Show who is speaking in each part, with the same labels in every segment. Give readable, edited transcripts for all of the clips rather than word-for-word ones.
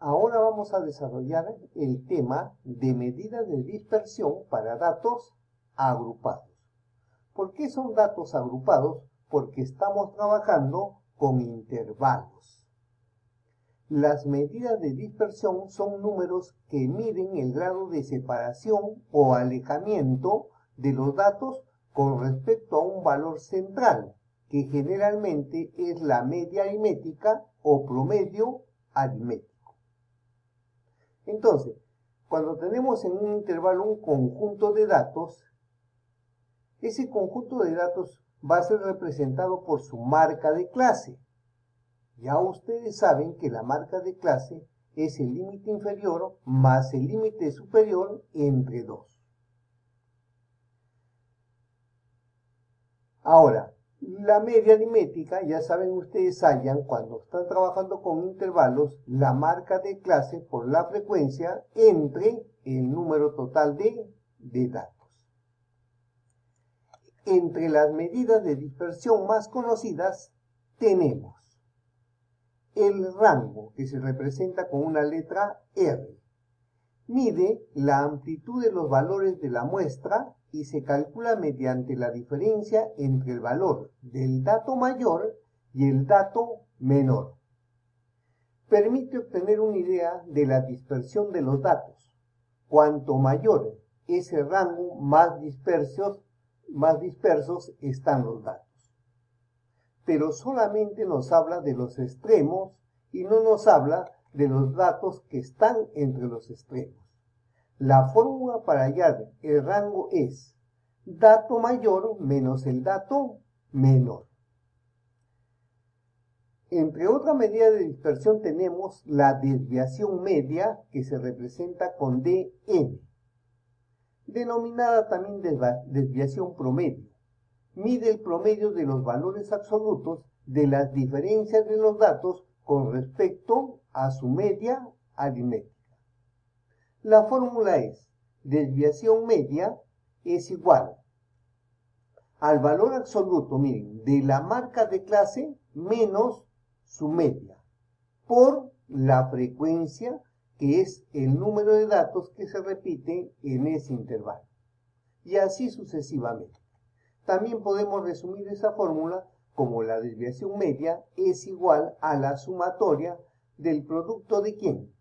Speaker 1: Ahora vamos a desarrollar el tema de medidas de dispersión para datos agrupados. ¿Por qué son datos agrupados? Porque estamos trabajando con intervalos. Las medidas de dispersión son números que miden el grado de separación o alejamiento de los datos con respecto a un valor central, que generalmente es la media aritmética o promedio aritmético. Entonces, cuando tenemos en un intervalo un conjunto de datos, ese conjunto de datos va a ser representado por su marca de clase. Ya ustedes saben que la marca de clase es el límite inferior más el límite superior entre 2. Ahora, la media aritmética, ya saben ustedes, hallan cuando están trabajando con intervalos la marca de clase por la frecuencia entre el número total de datos. Entre las medidas de dispersión más conocidas tenemos el rango, que se representa con una letra R. Mide la amplitud de los valores de la muestra y se calcula mediante la diferencia entre el valor del dato mayor y el dato menor. Permite obtener una idea de la dispersión de los datos. Cuanto mayor es el rango, más dispersos están los datos. Pero solamente nos habla de los extremos y no nos habla de los datos que están entre los extremos. La fórmula para hallar el rango es dato mayor menos el dato menor. Entre otras medidas de dispersión tenemos la desviación media, que se representa con dn, denominada también desviación promedio. Mide el promedio de los valores absolutos de las diferencias de los datos con respecto a su media aritmética. La fórmula es desviación media es igual al valor absoluto, miren, de la marca de clase menos su media, por la frecuencia, que es el número de datos que se repite en ese intervalo. Y así sucesivamente. También podemos resumir esa fórmula como la desviación media es igual a la sumatoria del producto de ¿quién?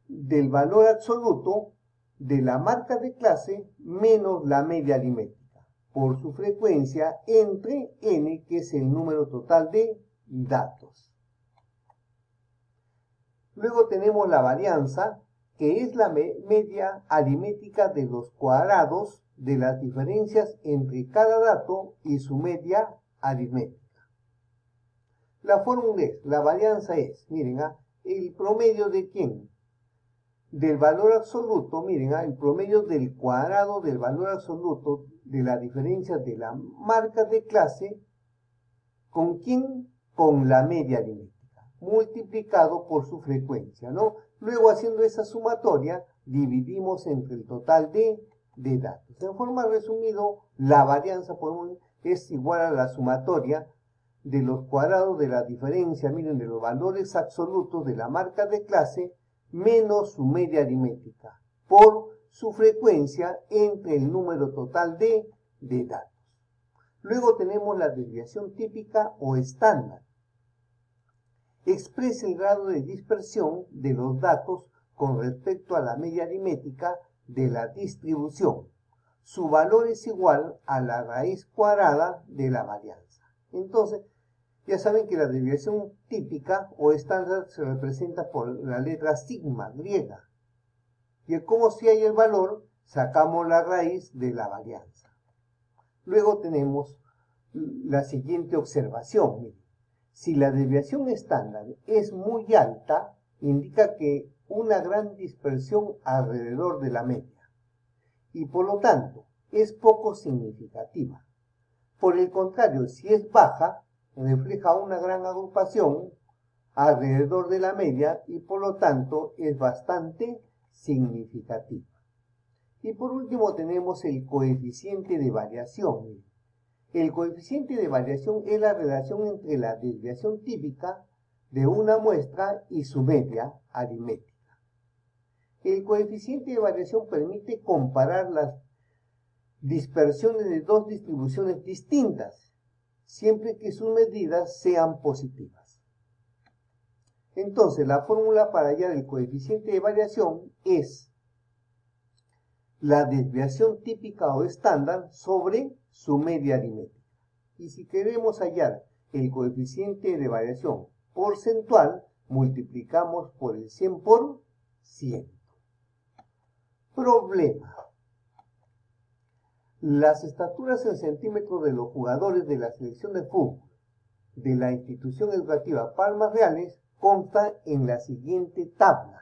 Speaker 1: Del valor absoluto de la marca de clase menos la media aritmética, por su frecuencia entre n, que es el número total de datos. Luego tenemos la varianza, que es la media aritmética de los cuadrados de las diferencias entre cada dato y su media aritmética. La fórmula es, la varianza es, miren, el promedio de ¿quién? Del valor absoluto, miren, el promedio del cuadrado del valor absoluto de la diferencia de la marca de clase, ¿con quién? Con la media aritmética, multiplicado por su frecuencia, ¿no? Luego, haciendo esa sumatoria, dividimos entre el total de datos. En forma resumida, la varianza es igual a la sumatoria de los cuadrados de la diferencia, miren, de los valores absolutos de la marca de clase menos su media aritmética, por su frecuencia entre el número total de datos. Luego tenemos la desviación típica o estándar. Expresa el grado de dispersión de los datos con respecto a la media aritmética de la distribución. Su valor es igual a la raíz cuadrada de la varianza. Entonces, ya saben que la desviación típica o estándar se representa por la letra sigma griega. Y como si hay el valor, sacamos la raíz de la varianza. Luego tenemos la siguiente observación. Miren, si la desviación estándar es muy alta, indica que una gran dispersión alrededor de la media. Y por lo tanto, es poco significativa. Por el contrario, si es baja, refleja una gran agrupación alrededor de la media y por lo tanto es bastante significativa. Y por último tenemos el coeficiente de variación. El coeficiente de variación es la relación entre la desviación típica de una muestra y su media aritmética. El coeficiente de variación permite comparar las dispersiones de dos distribuciones distintas, siempre que sus medidas sean positivas. Entonces, la fórmula para hallar el coeficiente de variación es la desviación típica o estándar sobre su media aritmética. Y si queremos hallar el coeficiente de variación porcentual, multiplicamos por el 100%. Problema. Las estaturas en centímetros de los jugadores de la selección de fútbol de la institución educativa Palmas Reales constan en la siguiente tabla.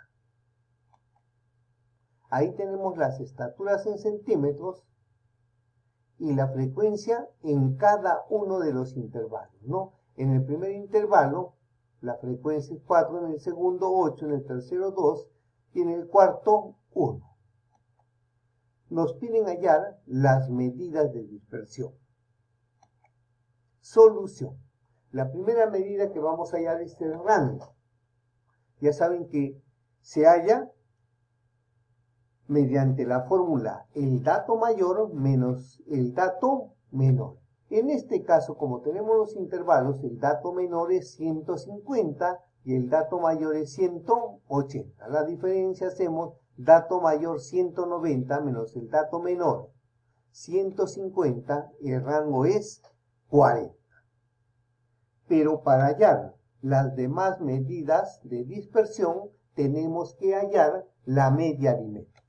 Speaker 1: Ahí tenemos las estaturas en centímetros y la frecuencia en cada uno de los intervalos, ¿no? En el primer intervalo, la frecuencia es 4, en el segundo 8, en el tercero 2 y en el cuarto 1. Nos piden hallar las medidas de dispersión. Solución. La primera medida que vamos a hallar es el rango. Ya saben que se halla mediante la fórmula el dato mayor menos el dato menor. En este caso, como tenemos los intervalos, el dato menor es 150 y el dato mayor es 180. La diferencia hacemos dato mayor 190 menos el dato menor 150, el rango es 40. Pero para hallar las demás medidas de dispersión, tenemos que hallar la media aritmética.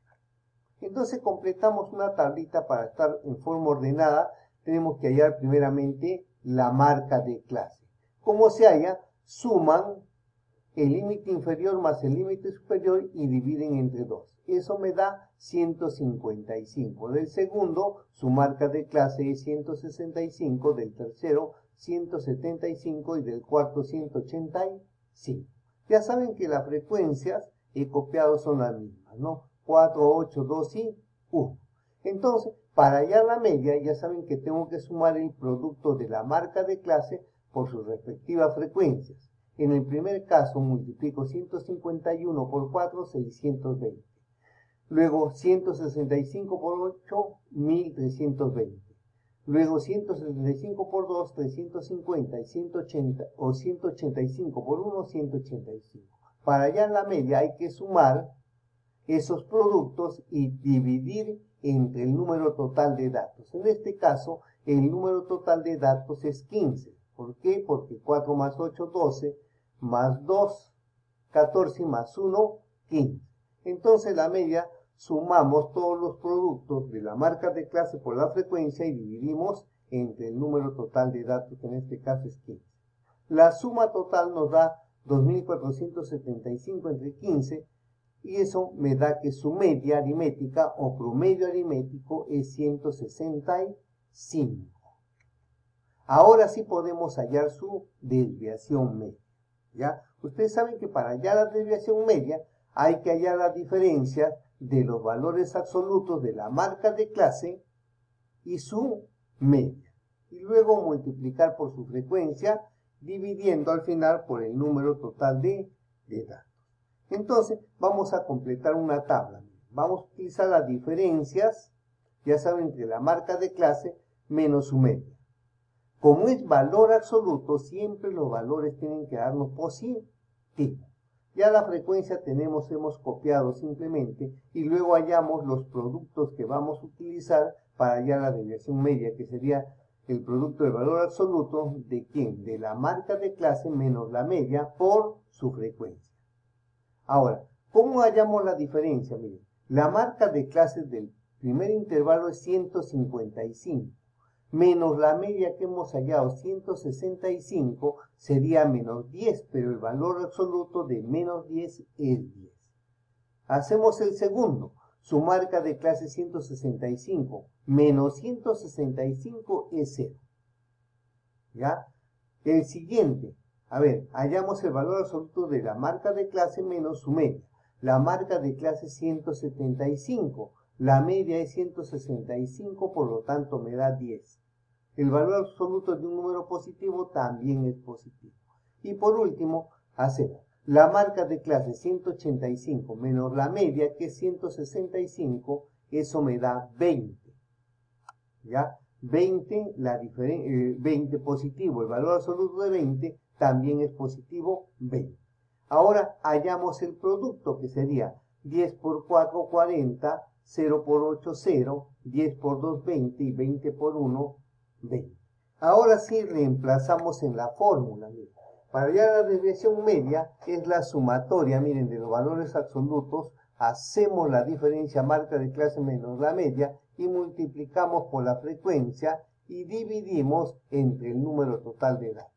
Speaker 1: Entonces completamos una tablita para estar en forma ordenada. Tenemos que hallar primeramente la marca de clase. ¿Cómo se halla? Suman el límite inferior más el límite superior y dividen entre 2. Eso me da 155. Del segundo, su marca de clase es 165. Del tercero, 175. Y del cuarto, 185. Ya saben que las frecuencias he copiado son las mismas, ¿no? 4, 8, 2 y 1. Entonces, para hallar la media, ya saben que tengo que sumar el producto de la marca de clase por sus respectivas frecuencias. En el primer caso, multiplico 151 por 4, 620. Luego, 165 por 8, 1320. Luego, 175 por 2, 350. Y 180, o 185 por 1, 185. Para hallar la media hay que sumar esos productos y dividir entre el número total de datos. En este caso, el número total de datos es 15. ¿Por qué? Porque 4 más 8, 12, más 2, 14, más 1, 15. Entonces la media, sumamos todos los productos de la marca de clase por la frecuencia y dividimos entre el número total de datos, que en este caso es 15. La suma total nos da 2.475 entre 15, y eso me da que su media aritmética o promedio aritmético es 165. Ahora sí podemos hallar su desviación media. ¿Ya? Ustedes saben que para hallar la desviación media hay que hallar las diferencias de los valores absolutos de la marca de clase y su media. Y luego multiplicar por su frecuencia, dividiendo al final por el número total de datos. Entonces, vamos a completar una tabla. Vamos a utilizar las diferencias, ya saben, entre la marca de clase menos su media. Como es valor absoluto, siempre los valores tienen que darnos positivo. Ya la frecuencia hemos copiado simplemente y luego hallamos los productos que vamos a utilizar para hallar la desviación media, que sería el producto del valor absoluto de ¿quién? De la marca de clase menos la media por su frecuencia. Ahora, ¿cómo hallamos la diferencia? Miren, la marca de clase del primer intervalo es 155, menos la media que hemos hallado, 165, sería menos 10, pero el valor absoluto de menos 10 es 10. Hacemos el segundo, su marca de clase 165, menos 165 es 0. ¿Ya? El siguiente. A ver, hallamos el valor absoluto de la marca de clase menos su media. La marca de clase es 175. La media es 165, por lo tanto me da 10. El valor absoluto de un número positivo también es positivo. Y por último, hacemos la marca de clase 185 menos la media, que es 165, eso me da 20. ¿Ya? 20, 20 positivo, el valor absoluto de 20 también es positivo 20. Ahora hallamos el producto, que sería 10 por 4, 40, 0 por 8, 0, 10 por 2, 20 y 20 por 1, 20. Ahora sí reemplazamos en la fórmula. Miren. Para hallar la desviación media es la sumatoria, miren, de los valores absolutos. Hacemos la diferencia marca de clase menos la media y multiplicamos por la frecuencia y dividimos entre el número total de datos.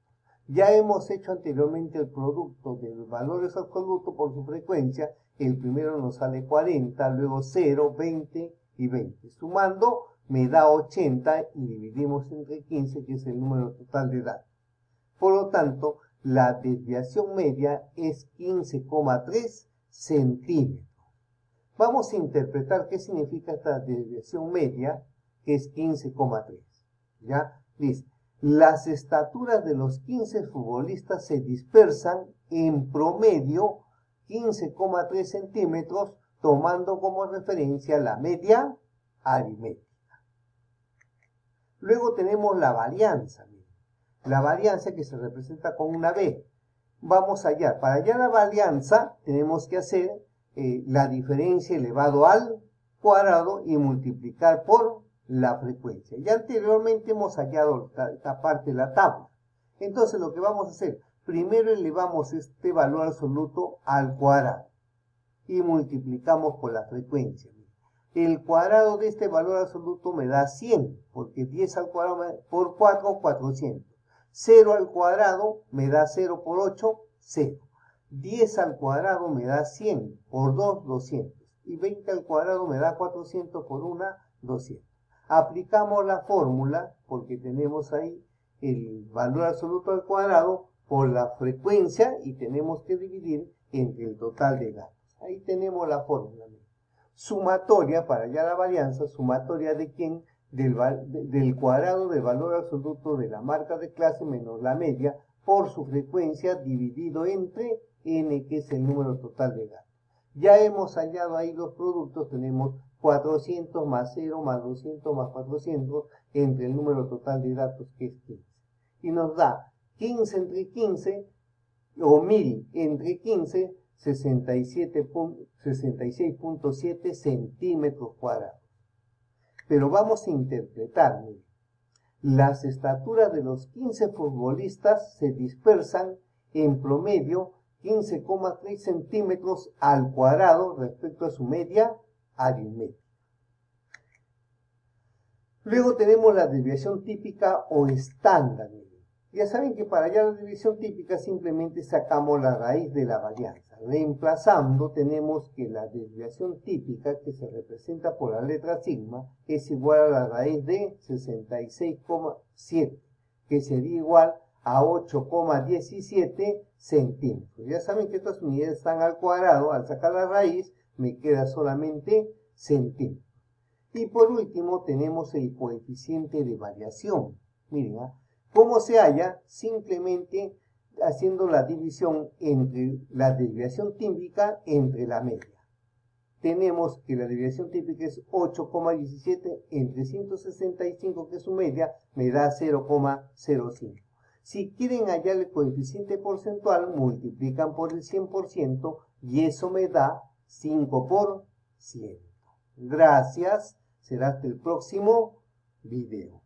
Speaker 1: Ya hemos hecho anteriormente el producto de los valores absolutos por su frecuencia. El primero nos sale 40, luego 0, 20 y 20. Sumando me da 80 y dividimos entre 15, que es el número total de datos. Por lo tanto, la desviación media es 15,3 centímetros. Vamos a interpretar qué significa esta desviación media, que es 15,3. ¿Ya? Listo. Las estaturas de los 15 futbolistas se dispersan en promedio 15,3 centímetros, tomando como referencia la media aritmética. Luego tenemos la varianza. La varianza que se representa con una B. Vamos a hallar. Para hallar la varianza tenemos que hacer la diferencia elevado al cuadrado y multiplicar por la frecuencia. Ya anteriormente hemos hallado esta parte de la tabla. Entonces lo que vamos a hacer, primero elevamos este valor absoluto al cuadrado y multiplicamos por la frecuencia. El cuadrado de este valor absoluto me da 100, porque 10 al cuadrado por 4, 400. 0 al cuadrado me da 0 por 8, 0. 10 al cuadrado me da 100, por 2, 200. Y 20 al cuadrado me da 400, por 1, 200. Aplicamos la fórmula, porque tenemos ahí el valor absoluto al cuadrado por la frecuencia y tenemos que dividir entre el total de datos. Ahí tenemos la fórmula. Sumatoria, para hallar la varianza, sumatoria de quién, del cuadrado del valor absoluto de la marca de clase menos la media por su frecuencia dividido entre n, que es el número total de datos. Ya hemos hallado ahí los productos, tenemos 400 más 0 más 200 más 400 entre el número total de datos, que es 15. Y nos da 15 entre 15 o 1000 entre 15, 66,7 centímetros cuadrados. Pero vamos a interpretar, miren. Las estaturas de los 15 futbolistas se dispersan en promedio 15,3 centímetros al cuadrado respecto a su media aritmética. Luego tenemos la desviación típica o estándar. Ya saben que para hallar la desviación típica simplemente sacamos la raíz de la varianza. Reemplazando, tenemos que la desviación típica, que se representa por la letra sigma, es igual a la raíz de 66,7, que sería igual a 8,17 centímetros. Ya saben que estas unidades están al cuadrado. Al sacar la raíz me queda solamente centímetros. Y por último tenemos el coeficiente de variación. Miren, ¿cómo se halla? Simplemente haciendo la división entre la desviación típica entre la media. Tenemos que la desviación típica es 8,17 entre 165, que es su media, me da 0,05. Si quieren hallar el coeficiente porcentual, multiplican por el 100% y eso me da 5%. Gracias. Será hasta el próximo video.